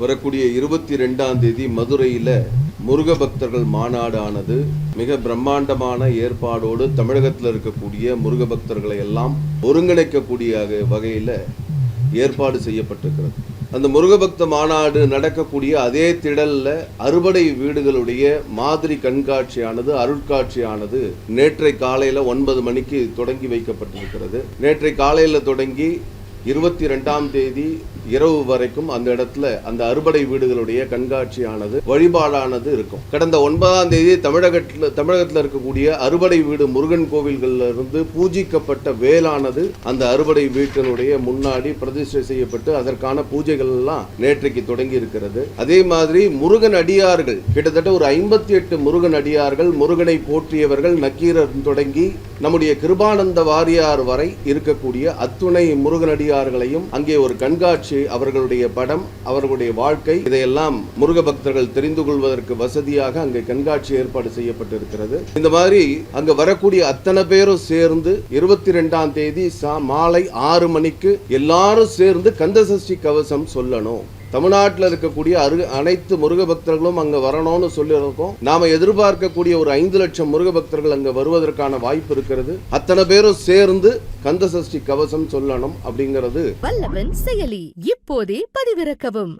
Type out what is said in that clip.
வரக்கூடிய 22ஆம் தேதி மதுரையில் முருக பக்தர்கள் மாநாடு ஆனது மிக பிரம்மாண்டமான ஏற்பாடோடு தமிழகத்தில் இருக்கக்கூடிய முருக பக்தர்களை எல்லாம் ஒருங்கிணைக்கக்கூடிய வகையில் ஏற்பாடு செய்யப்பட்டிருக்கிறது. அந்த முருகபக்த மாநாடு நடக்கக்கூடிய அதே திடல்ல அறுபடை வீடுகளுடைய மாதிரி கண்காட்சியானது அருட்காட்சியானது நேற்றை காலையில 9 மணிக்கு தொடங்கி வைக்கப்பட்டிருக்கிறது. நேற்றை காலையில தொடங்கி 22ஆம் தேதி இரவு வரைக்கும் அந்த இடத்துல அந்த அறுபடை வீடுகளுடைய கண்காட்சியானது வழிபாடானது இருக்கும். கடந்த 9ஆம் தேதி தமிழகத்தில் இருக்கக்கூடிய அறுபடை வீடு முருகன் கோவில்கள்ல இருந்து பூஜிக்கப்பட்ட வேலானது அந்த அறுபடை வீட்டினுடைய முன்னாடி பிரதிஷ்டை செய்யப்பட்டு அதற்கான பூஜைகள் எல்லாம் நேற்றைக்கு தொடங்கி இருக்கிறது. அதே மாதிரி முருகன் அடியார்கள் கிட்டத்தட்ட ஒரு 58 முருகன் அடியார்கள், முருகனை போற்றியவர்கள், நக்கீரர் தொடங்கி நம்முடைய கிருபானந்த வாரியார் வரை இருக்கக்கூடிய அத்துணை முருகன் அடியார்களையும் அங்கே ஒரு கண்காட்சி, அவர்களுடைய படம், அவர்களுடைய வாழ்க்கை, இதையெல்லாம் முருக பக்தர்கள் தெரிந்து கொள்வதற்கு வசதியாக அங்கே கண்காட்சி ஏற்பாடு செய்யப்பட்டிருக்கிறது. இந்த மாதிரி அங்க வரக்கூடிய அத்தனை பேரும் சேர்ந்து 22ஆம் தேதி மாலை 6 மணிக்கு எல்லாரும் சேர்ந்து கந்தசஷ்டி கவசம் சொல்லணும். தமிழ்நாட்டில் இருக்கக்கூடிய அனைத்து முருக பக்தர்களும் அங்க வரணும்னு சொல்லியிருக்கோம். நாம எதிர்பார்க்கக்கூடிய ஒரு 5 லட்சம் முருக பக்தர்கள் அங்க வருவதற்கான வாய்ப்பு இருக்கிறது. அத்தனை பேரும் சேர்ந்து கந்தசஷ்டி கவசம் சொல்லணும் அப்படிங்கிறது வல்லவன் செயலி இப்போதே பதிவிறக்கவும்.